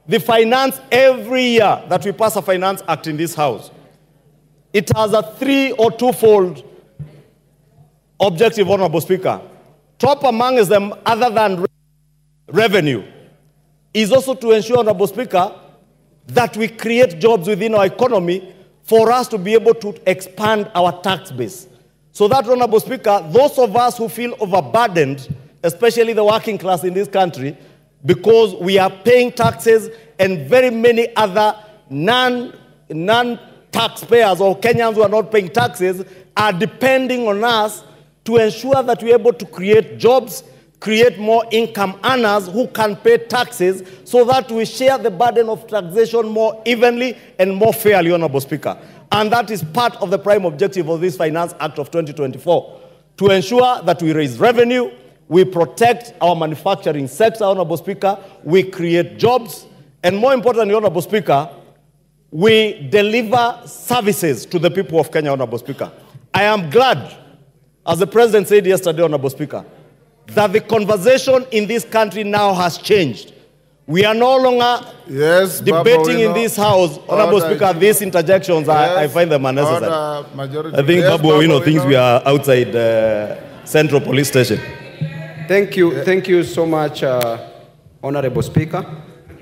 The finance, every year that we pass a finance act in this house, it has a 3- or 2-fold objective, Honorable Speaker. Top amongst them, other than revenue, is also to ensure, Honorable Speaker, that we create jobs within our economy for us to be able to expand our tax base. So that, Honorable Speaker, those of us who feel overburdened, especially the working class in this country, because we are paying taxes and very many other non-taxpayers or Kenyans who are not paying taxes are depending on us to ensure that we're able to create jobs, create more income earners who can pay taxes so that we share the burden of taxation more evenly and more fairly, Honorable Speaker. And that is part of the prime objective of this Finance Act of 2024, to ensure that we raise revenue, we protect our manufacturing sector, Honorable Speaker, we create jobs, and more importantly, Honorable Speaker, we deliver services to the people of Kenya, Honorable Speaker. I am glad, as the President said yesterday, Honorable Speaker, that the conversation in this country now has changed. We are no longer debating in this house, Honorable Speaker, these interjections, I find them unnecessary. I think Babu Owino thinks we are outside Central Police Station. Thank you so much, Honorable Speaker.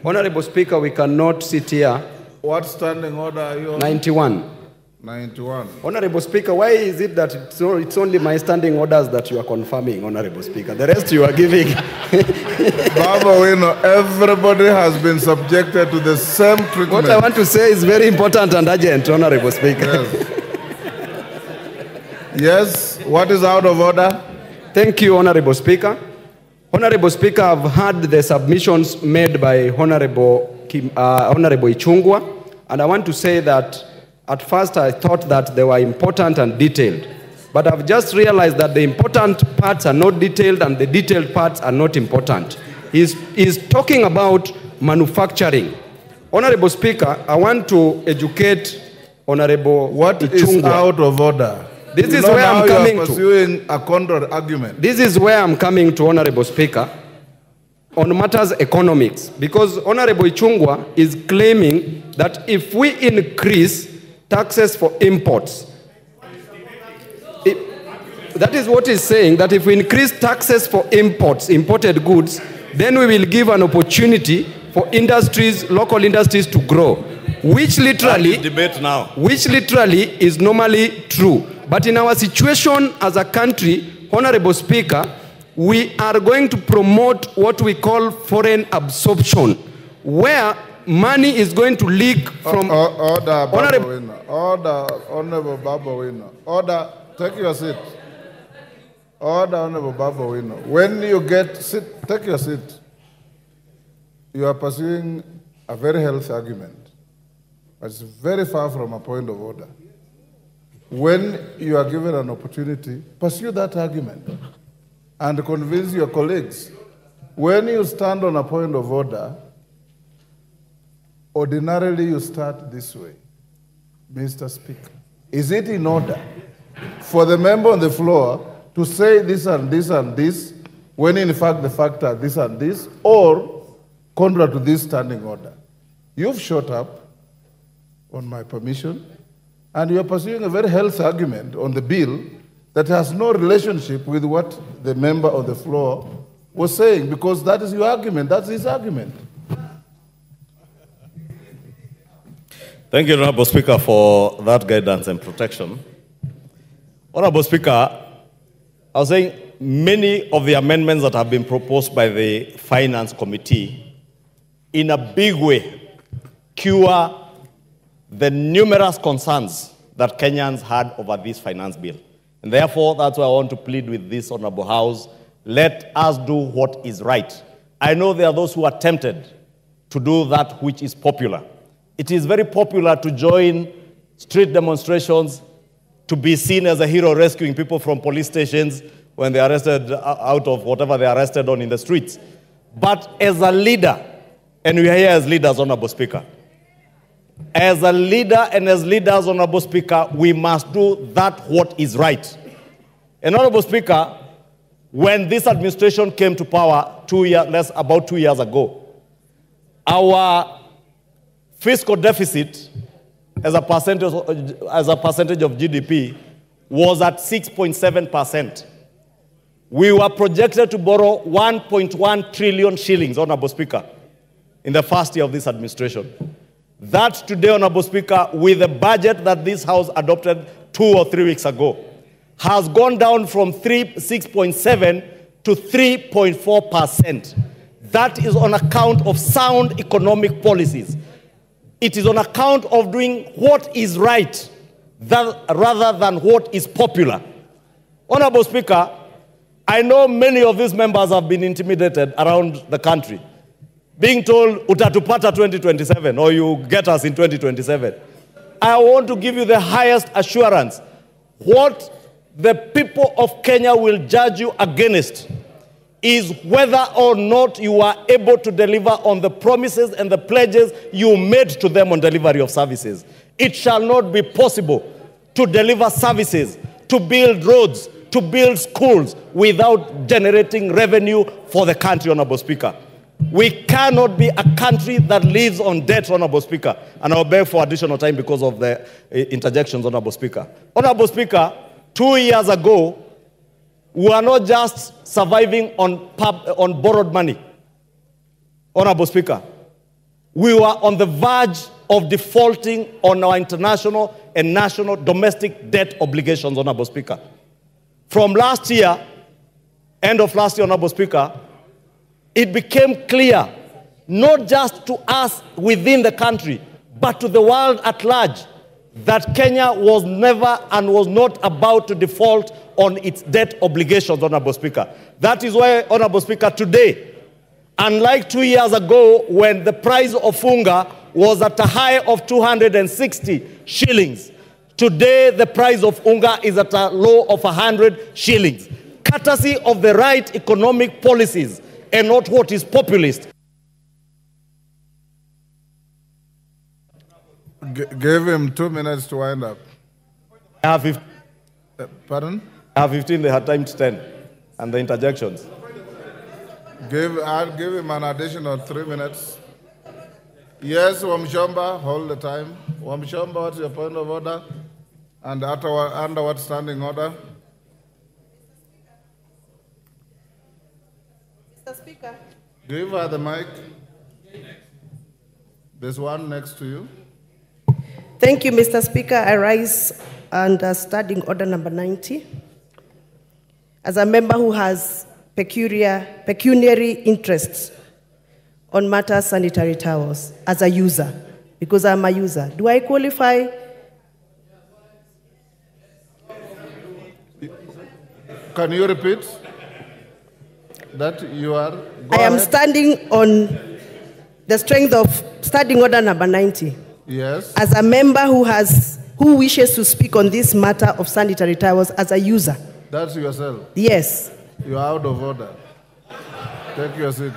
Honorable Speaker, we cannot sit here. What standing order are you on? 91. 91. Honorable Speaker, why is it that it's only my standing orders that you are confirming, Honorable Speaker? The rest you are giving. Babu Owino, everybody has been subjected to the same treatment. What I want to say is very important and urgent, Honorable Speaker. Yes. Yes, what is out of order? Thank you, Honorable Speaker. Honorable Speaker, I've heard the submissions made by Honorable Ichung'wah, and I want to say that at first I thought that they were important and detailed, but I've just realized that the important parts are not detailed and the detailed parts are not important. He's talking about manufacturing. Honorable Speaker, I want to educate Honorable What Ichung'wah. is out of order? This is where I'm coming to. Pursuing a counter argument. This is where I'm coming to, Honorable Speaker, on matters economics, because Honorable Ichung'wah is claiming that if we increase taxes for imports, that is what he's saying, that if we increase taxes for imports, imported goods, then we will give an opportunity for industries, local industries to grow, which literally is normally true. But in our situation as a country, Honorable Speaker, we are going to promote what we call foreign absorption, where money is going to leak from... Order, Honorable Babu Owino. Order, take your seat. Order, Honorable Babu Owino. When you take your seat. You are pursuing a very healthy argument, but it's very far from a point of order. When you are given an opportunity, pursue that argument and convince your colleagues. When you stand on a point of order, ordinarily you start this way. Mr. Speaker, is it in order for the member on the floor to say this and this and this, when in fact the fact are this and this, or contrary to this standing order? You've shot up on my permission, and you are pursuing a very healthy argument on the bill that has no relationship with what the member on the floor was saying, because that is your argument, that's his argument. Thank you, Honorable Speaker, for that guidance and protection. Honorable Speaker, I was saying many of the amendments that have been proposed by the Finance Committee in a big way cure the numerous concerns that Kenyans had over this finance bill. And therefore, that's why I want to plead with this Honorable House, let us do what is right. I know there are those who are tempted to do that which is popular. It is very popular to join street demonstrations, to be seen as a hero rescuing people from police stations when they are arrested out of whatever they are arrested on in the streets. But as a leader, and we are here as leaders, Honorable Speaker, as a leader and as leaders, Honorable Speaker, we must do that what is right. And Honorable Speaker, when this administration came to power about 2 years ago, our fiscal deficit as a percentage of GDP was at 6.7%. We were projected to borrow 1.1 trillion shillings, Honorable Speaker, in the first year of this administration. That today, Honorable Speaker, with the budget that this House adopted 2 or 3 weeks ago, has gone down from 6.7 to 3.4%. That is on account of sound economic policies. It is on account of doing what is right rather than what is popular. Honorable Speaker, I know many of these members have been intimidated around the country, being told, utatupata 2027, or you get us in 2027. I want to give you the highest assurance. What the people of Kenya will judge you against is whether or not you are able to deliver on the promises and the pledges you made to them on delivery of services. It shall not be possible to deliver services, to build roads, to build schools without generating revenue for the country, Honorable Speaker. We cannot be a country that lives on debt, Honorable Speaker. And I'll beg for additional time because of the interjections, Honorable Speaker. Honorable Speaker, 2 years ago, we are not just surviving on borrowed money. Honorable Speaker, we were on the verge of defaulting on our international and national domestic debt obligations, Honorable Speaker. From last year, end of last year, Honorable Speaker, it became clear, not just to us within the country, but to the world at large, that Kenya was never and was not about to default on its debt obligations, Honorable Speaker. That is why, Honorable Speaker, today, unlike 2 years ago when the price of unga was at a high of 260 shillings, today the price of unga is at a low of 100 shillings, courtesy of the right economic policies and not what is populist. Give him 2 minutes to wind up. I have 15. Pardon? I have 15, they had timed 10, and the interjections. I'll give him an additional 3 minutes. Yes, Wamshomba, hold the time. Wamshomba, what's your point of order? And under what standing order? Mr. Speaker. Give her the mic. There's one next to you. Thank you, Mr. Speaker. I rise under standing order number 90. As a member who has pecuniary interests on matters sanitary towels, as a user, because I'm a user, do I qualify? Can you repeat that you are? I am standing on the strength of standing order number 90. Yes. As a member who wishes to speak on this matter of sanitary towels as a user. That's yourself? Yes. You are out of order. Take your seat.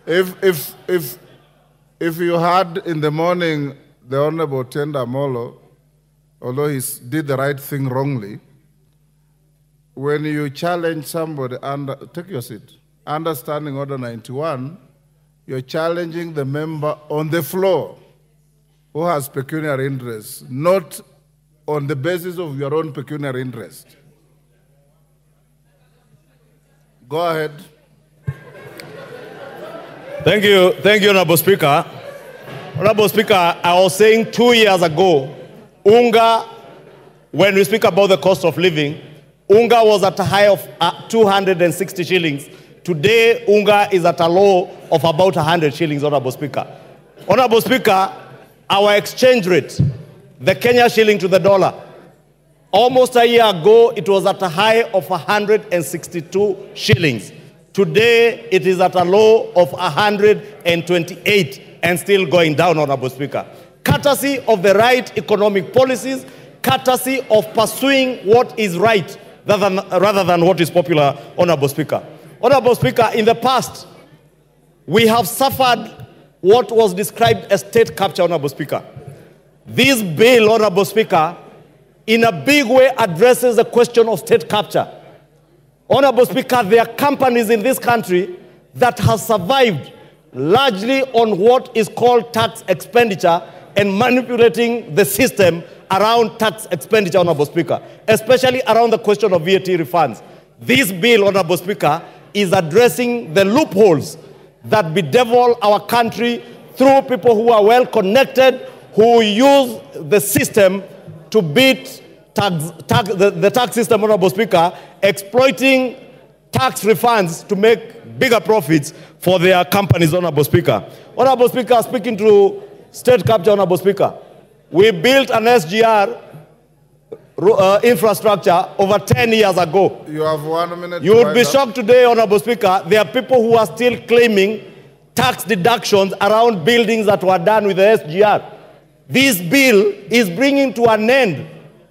If you had in the morning the Honorable Tenda Molo, although he did the right thing wrongly, when you challenge somebody, take your seat, understanding order 91, you're challenging the member on the floor who has pecuniary interests, not on the basis of your own pecuniary interest. Go ahead. Thank you, Honorable Speaker. Honorable Speaker, I was saying 2 years ago, unga, when we speak about the cost of living, unga was at a high of 260 shillings. Today, unga is at a low of about 100 shillings, Honorable Speaker. Honorable Speaker, our exchange rate, the Kenya shilling to the dollar, almost a year ago, it was at a high of 162 shillings. Today, it is at a low of 128 and still going down, Honorable Speaker. Courtesy of the right economic policies, courtesy of pursuing what is right rather than what is popular, Honorable Speaker. Honorable Speaker, in the past, we have suffered what was described as state capture, Honorable Speaker. This bill, Honorable Speaker, in a big way addresses the question of state capture. Honorable Speaker, there are companies in this country that have survived largely on what is called tax expenditure and manipulating the system around tax expenditure, Honorable Speaker, especially around the question of VAT refunds. This bill, Honorable Speaker, is addressing the loopholes that bedevil our country through people who are well connected, who use the system to beat the tax system, Honorable Speaker, exploiting tax refunds to make bigger profits for their companies, Honorable Speaker. Honorable Speaker, speaking to state capture, Honorable Speaker, we built an SGR infrastructure over 10 years ago. You have 1 minute. You would be shocked today, Honorable Speaker, there are people who are still claiming tax deductions around buildings that were done with the SGR. This bill is bringing to an end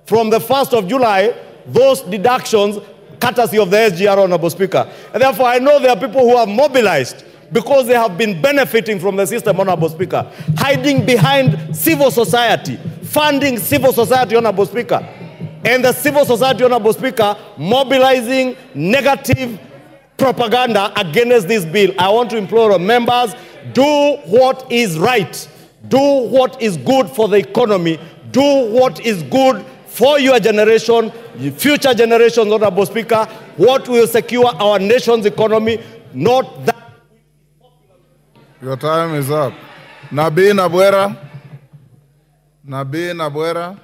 from the 1st of July those deductions courtesy of the SGR, Honorable Speaker. And therefore, I know there are people who have mobilized because they have been benefiting from the system, Honorable Speaker, hiding behind civil society, funding civil society, Honorable Speaker, and the civil society, Honorable Speaker, mobilizing negative propaganda against this bill. I want to implore our members, do what is right, do what is good for the economy, do what is good for your generation, future generations, Honorable Speaker, what will secure our nation's economy, not that. Your time is up. Nabii Nabwera. Nabii Nabwera.